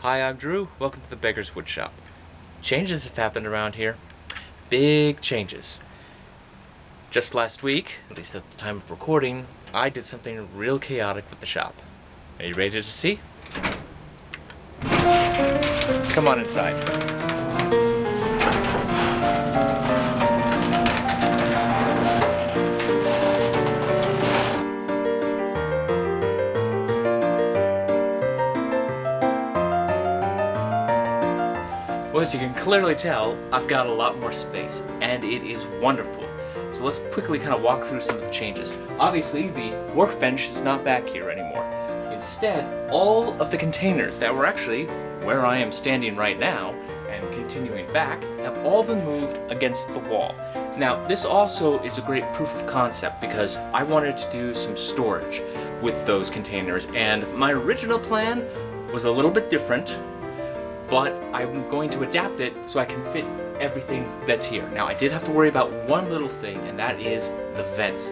Hi, I'm Drew. Welcome to the Beggars Woodshop. Changes have happened around here. Big changes. Just last week, at least at the time of recording, I did something real chaotic with the shop. Are you ready to see? Come on inside. Well, as you can clearly tell, I've got a lot more space, and it is wonderful. So let's quickly kind of walk through some of the changes. Obviously, the workbench is not back here anymore. Instead, all of the containers that were actually where I am standing right now, and continuing back, have all been moved against the wall. Now, this also is a great proof of concept because I wanted to do some storage with those containers, and my original plan was a little bit different, but I'm going to adapt it so I can fit everything that's here. Now, I did have to worry about one little thing, and that is the vents.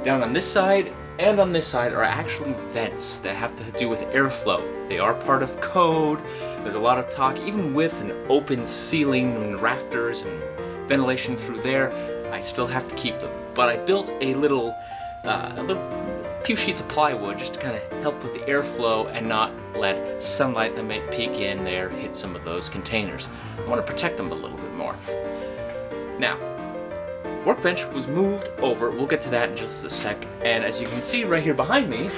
Down on this side and on this side are actually vents that have to do with airflow. They are part of code. There's a lot of talk, even with an open ceiling and rafters and ventilation through there, I still have to keep them. But I built a little few sheets of plywood just to kind of help with the airflow and not let sunlight that may peek in there hit some of those containers. I want to protect them a little bit more. Now, workbench was moved over. We'll get to that in just a sec. And as you can see right here behind me,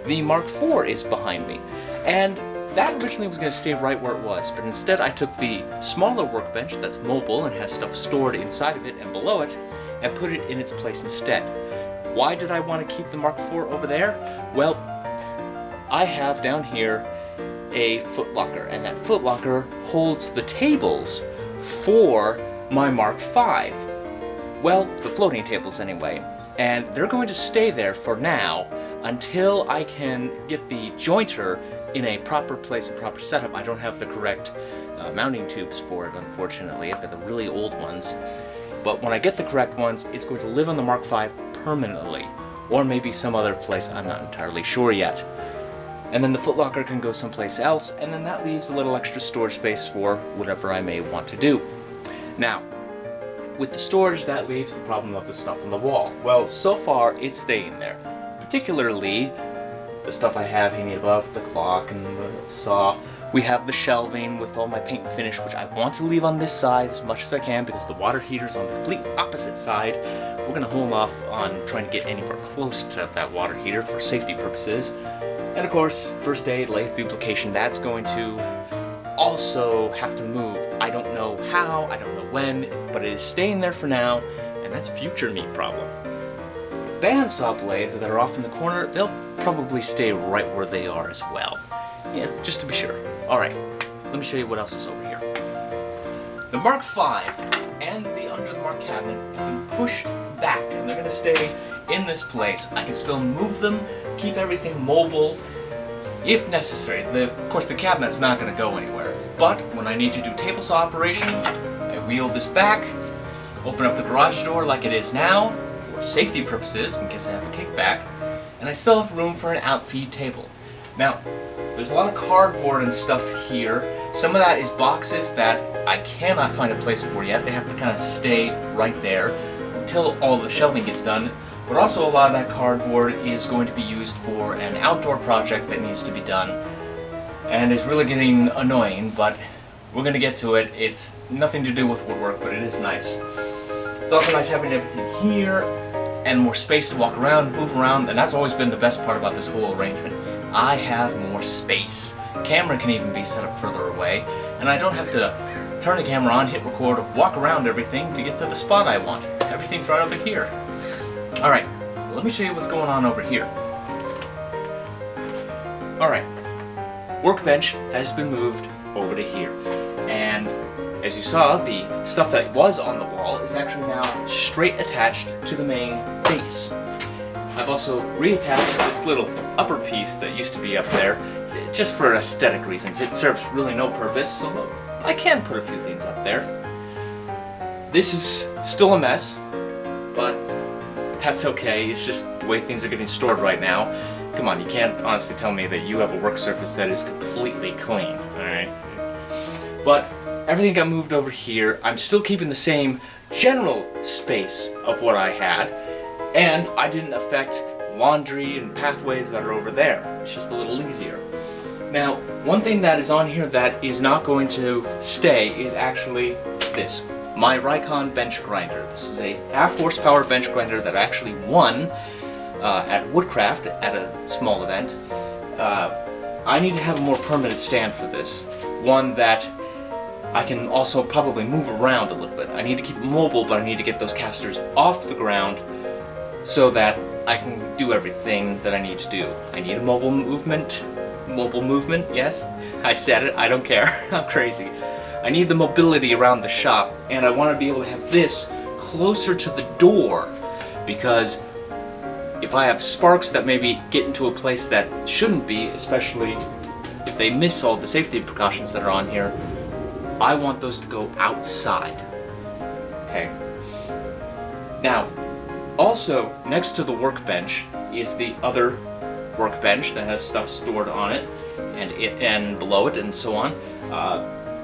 the Mark IV is behind me. And that originally was going to stay right where it was, but instead I took the smaller workbench that's mobile and has stuff stored inside of it and below it and put it in its place instead. Why did I want to keep the Mark IV over there? Well, I have down here a footlocker, and that footlocker holds the tables for my Mark V. Well, the floating tables anyway. And they're going to stay there for now until I can get the jointer in a proper place and proper setup. I don't have the correct mounting tubes for it, unfortunately. I've got the really old ones. But when I get the correct ones, it's going to live on the Mark V permanently, or maybe some other place, I'm not entirely sure yet. And then the footlocker can go someplace else, and then that leaves a little extra storage space for whatever I may want to do. Now, with the storage, that leaves the problem of the stuff on the wall. Well, so far, it's staying there. Particularly, the stuff I have hanging above, the clock and the saw. We have the shelving with all my paint and finish, which I want to leave on this side as much as I can because the water heater's on the complete opposite side. We're going to hold off on trying to get anywhere close to that water heater for safety purposes. And of course, first aid, lathe duplication, that's going to also have to move. I don't know how, I don't know when, but it is staying there for now, and that's a future me problem. Bandsaw blades that are off in the corner, they'll probably stay right where they are as well. Yeah, just to be sure. Alright, let me show you what else is over here. The Mark V and the Under the Mark cabinet have been pushed back, and they're going to stay in this place. I can still move them, keep everything mobile, if necessary. Of course, the cabinet's not going to go anywhere, but when I need to do table saw operation, I wheel this back, open up the garage door like it is now, for safety purposes, in case I have a kickback, and I still have room for an outfeed table. Now, there's a lot of cardboard and stuff here. Some of that is boxes that I cannot find a place for yet. They have to kind of stay right there until all the shelving gets done. But also a lot of that cardboard is going to be used for an outdoor project that needs to be done. And it's really getting annoying, but we're going to get to it. It's nothing to do with woodwork, but it is nice. It's also nice having everything here and more space to walk around, move around, and that's always been the best part about this whole arrangement. I have more space. Camera can even be set up further away, and I don't have to turn the camera on, hit record, walk around everything to get to the spot I want. Everything's right over here. Alright, let me show you what's going on over here. Alright, workbench has been moved over to here, and as you saw, the stuff that was on the wall is actually now straight attached to the main base. I've also reattached this little upper piece that used to be up there, just for aesthetic reasons. It serves really no purpose, although I can put a few things up there. This is still a mess, but that's okay. It's just the way things are getting stored right now. come on, you can't honestly tell me that you have a work surface that is completely clean, alright? But everything got moved over here. I'm still keeping the same general space of what I had, and I didn't affect laundry and pathways that are over there. It's just a little easier. Now, one thing that is on here that is not going to stay is actually this. My Rikon bench grinder. This is a half horsepower bench grinder that I actually won at Woodcraft at a small event. I need to have a more permanent stand for this. One that I can also probably move around a little bit. I need to keep it mobile, but I need to get those casters off the ground so that I can do everything that I need to do. I need a mobile movement, yes? I said it, I don't care, I'm crazy. I need the mobility around the shop, and I want to be able to have this closer to the door, because if I have sparks that maybe get into a place that shouldn't be, especially if they miss all the safety precautions that are on here, I want those to go outside. Okay. Now, also next to the workbench is the other workbench that has stuff stored on it, and below it, and so on.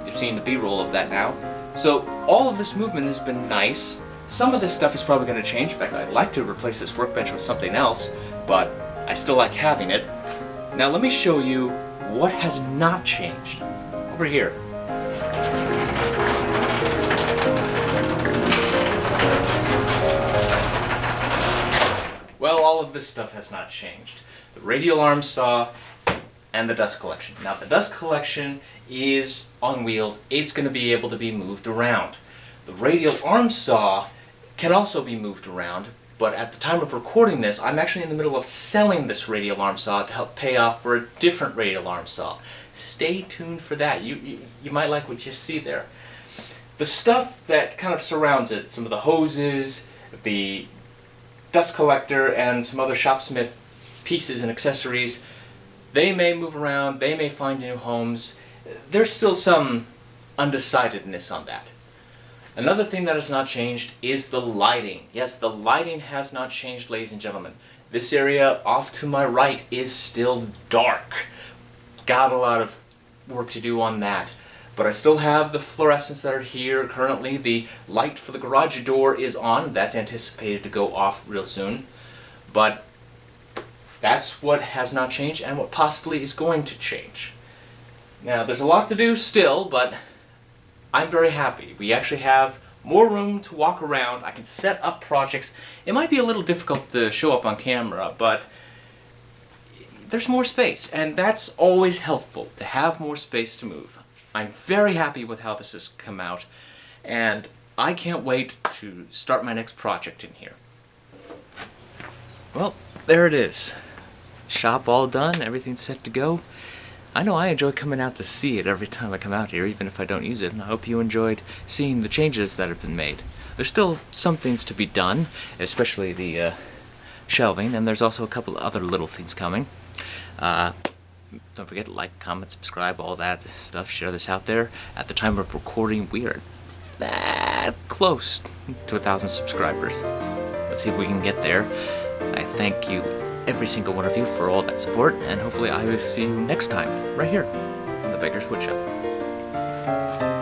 You've seen the B-roll of that now. So all of this movement has been nice. Some of this stuff is probably going to change. In fact, I'd like to replace this workbench with something else, but I still like having it. Now let me show you what has not changed. Over here. Well, all of this stuff has not changed. The radial arm saw and the dust collection. Now the dust collection is on wheels. It's going to be able to be moved around. The radial arm saw can also be moved around, but at the time of recording this, I'm actually in the middle of selling this radial arm saw to help pay off for a different radial arm saw. Stay tuned for that. You might like what you see there. The stuff that kind of surrounds it, some of the hoses, the dust collector, and some other shopsmith pieces and accessories, they may move around, they may find new homes. There's still some undecidedness on that. Another thing that has not changed is the lighting. Yes, the lighting has not changed, ladies and gentlemen. This area off to my right is still dark. Got a lot of work to do on that. But I still have the fluorescents that are here currently. The light for the garage door is on. That's anticipated to go off real soon. But that's what has not changed and what possibly is going to change. Now, there's a lot to do still, but I'm very happy. We actually have more room to walk around. I can set up projects. It might be a little difficult to show up on camera, but there's more space, and that's always helpful, to have more space to move. I'm very happy with how this has come out, and I can't wait to start my next project in here. Well, there it is. Shop all done, everything's set to go. I know I enjoy coming out to see it every time I come out here, even if I don't use it, and I hope you enjoyed seeing the changes that have been made. There's still some things to be done, especially the shelving, and there's also a couple of other little things coming. Don't forget to like, comment, subscribe, all that stuff. Share this out there. At the time of recording, we are that close to 1,000 subscribers. Let's see if we can get there. I thank you, every single one of you, for all that support, and hopefully I will see you next time, right here on the Beggars Woodshop.